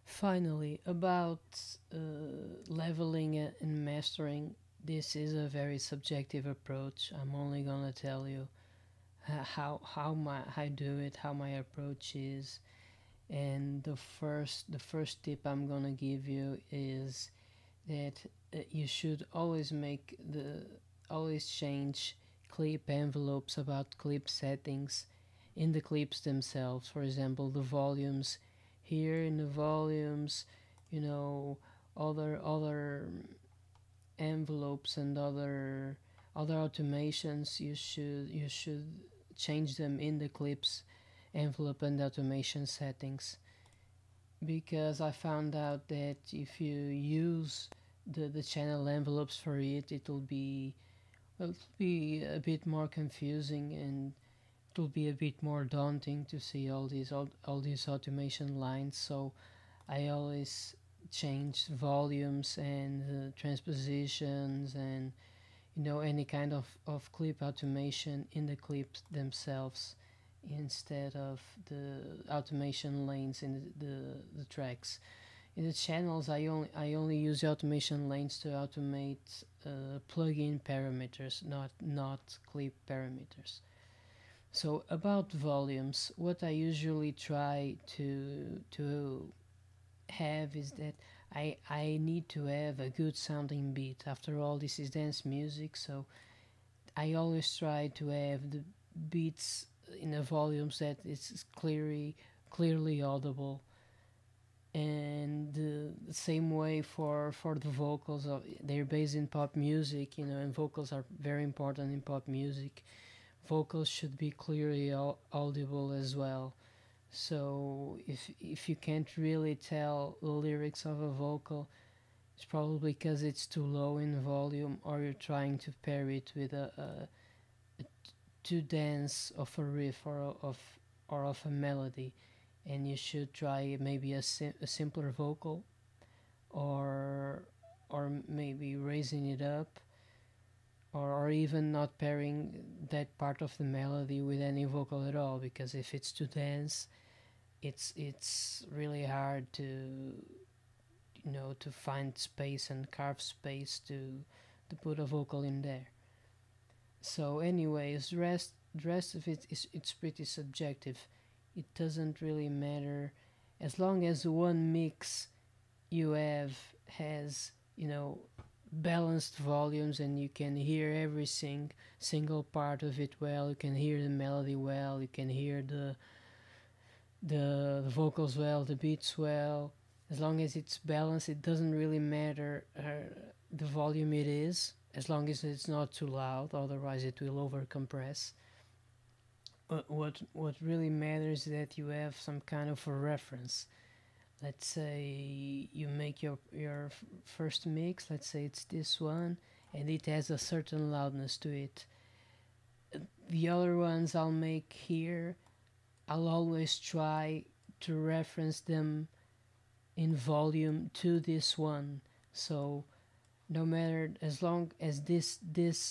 Finally, about leveling and mastering, this is a very subjective approach. I'm only gonna tell you how I do it, how my approach is, and the first tip I'm gonna give you is that you should always change clip envelopes about clip settings in the clips themselves. For example, the volumes here in the volumes, you know, other envelopes and other automations. You should change them in the clips envelope and automation settings, because I found out that if you use the channel envelopes for it, it'll be a bit more confusing, and it'll be a bit more daunting to see all these automation lines. So I always change volumes and transpositions and any kind of clip automation in the clips themselves, instead of the automation lanes in the tracks. In the channels, I only use the automation lanes to automate plugin parameters, not clip parameters. So about volumes, what I usually try to have is that I need to have a good sounding beat. After all, this is dance music, so I always try to have the beats in the volumes that it's clearly audible. And the same way for the vocals. They're based in pop music, and vocals are very important in pop music. Vocals should be clearly audible as well. So if you can't really tell the lyrics of a vocal, it's probably because it's too low in volume, or you're trying to pair it with a too dance of a riff or of a melody, and you should try maybe a simpler vocal, or maybe raising it up, or even not pairing that part of the melody with any vocal at all, because if it's too dense, it's really hard to find space and carve space to put a vocal in there. So anyways, the rest of it is it's pretty subjective. It doesn't really matter, as long as the one mix you have has balanced volumes, and you can hear every single part of it well. You can hear the melody well, you can hear the vocals well, the beats well. As long as it's balanced, it doesn't really matter the volume it is, as long as it's not too loud, otherwise it will over compress. But what really matters is that you have some kind of a reference. Let's say you make your first mix, let's say it's this one, and it has a certain loudness to it. The other ones I'll make here, I'll always try to reference them in volume to this one. So no matter, as long as this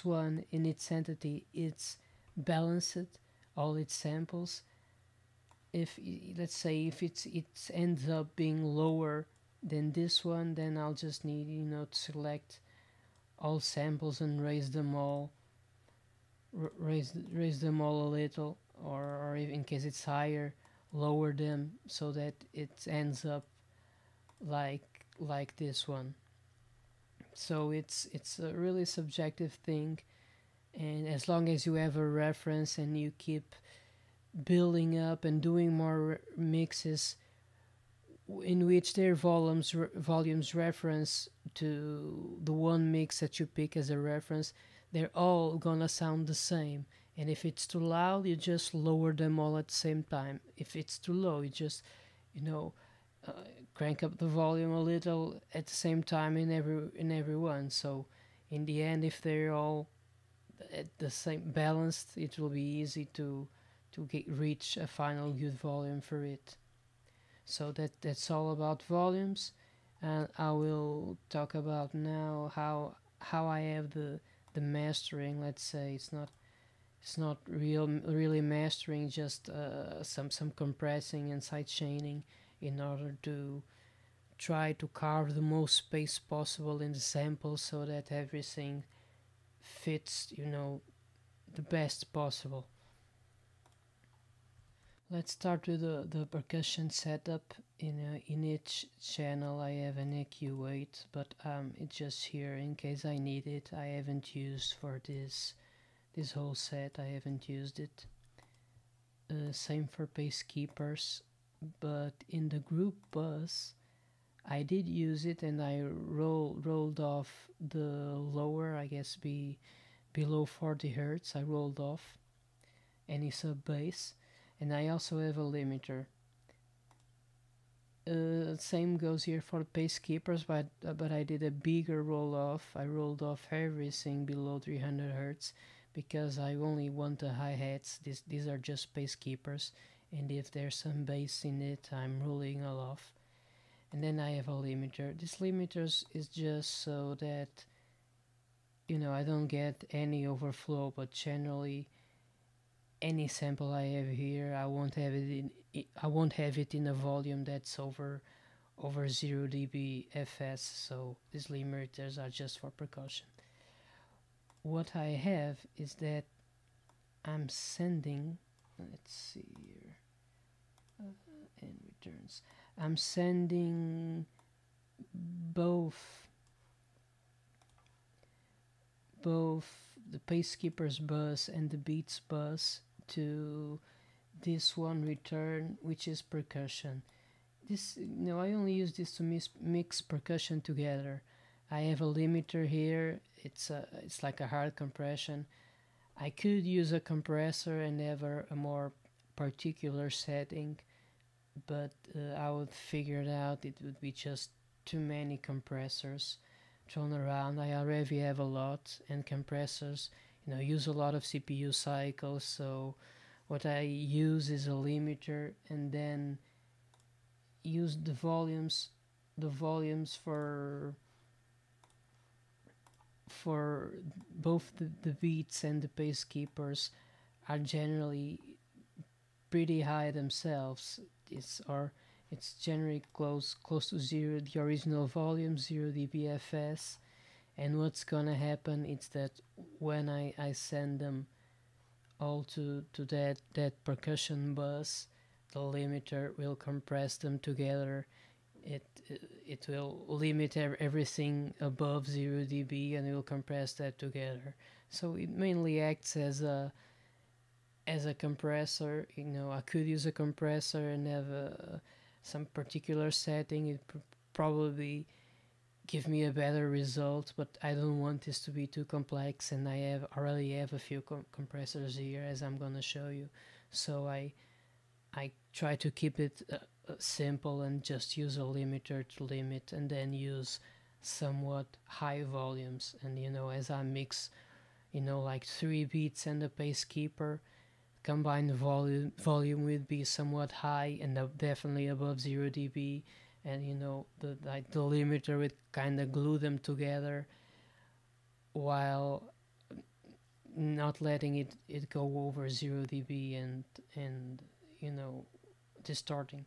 one in its entity, it's balanced, all its samples. If let's say if it ends up being lower than this one, then I'll just need to select all samples and raise them all, raise them all a little, or in case it's higher, lower them so that it ends up like this one. So it's a really subjective thing, and as long as you have a reference and you keep building up and doing more mixes in which their volumes reference to the one mix that you pick as a reference, they're all gonna sound the same. And if it's too loud, you just lower them all at the same time. If it's too low, you just you know uh, crank up the volume a little at the same time in every one. So in the end, if they're all at the same balanced, it will be easy to reach a final good volume for it. So that's all about volumes, and I will talk about now how I have the mastering. Let's say it's not really mastering, just some compressing and side chaining. in order to try to carve the most space possible in the sample so that everything fits, the best possible. Let's start with the percussion setup. In each channel I have an EQ8, but it's just here in case I need it. I haven't used for this whole set, I haven't used it. Same for Pacekeepers, but in the group bus I did use it, and I rolled off the lower, I guess below 40 Hertz. I rolled off any sub bass, and I also have a limiter. Same goes here for Pacekeepers, but I did a bigger roll off. I rolled off everything below 300 Hertz because I only want the hi-hats. These are just Pacekeepers, and if there's some bass in it, I'm rolling all off. And then I have a limiter. This limiter is just so that I don't get any overflow, but generally any sample I have here, I won't have it in a volume that's over 0 dB fs, so these limiters are just for percussion. What I have is that I'm sending, let's see here, and returns. I'm sending both the Pacekeepers bus and the Beats bus to this one return, which is percussion. This, I only use this to mix percussion together. I have a limiter here. It's like a hard compression. I could use a compressor and have a more particular setting, but I would figure it out. It would be just too many compressors thrown around. I already have a lot, and compressors use a lot of CPU cycles, so what I use is a limiter, and then use the volumes for both the beats and the Pacekeepers are generally pretty high themselves. It's generally close to zero, the original volume, 0 dBFS. And what's gonna happen is that when I send them all to that percussion bus, the limiter will compress them together. It will limit everything above 0 dB, and it will compress that together. So it mainly acts as a compressor. I could use a compressor and have some particular setting. It probably give me a better result, but I don't want this to be too complex, and I already have a few compressors here, as I'm gonna show you. So I try to keep it simple and just use a limiter to limit, and then use somewhat high volumes. And as I mix like 3 beats and a Pacekeeper, combined volume would be somewhat high and definitely above 0 dB, and the limiter would kind of glue them together while not letting it go over 0 dB and distorting.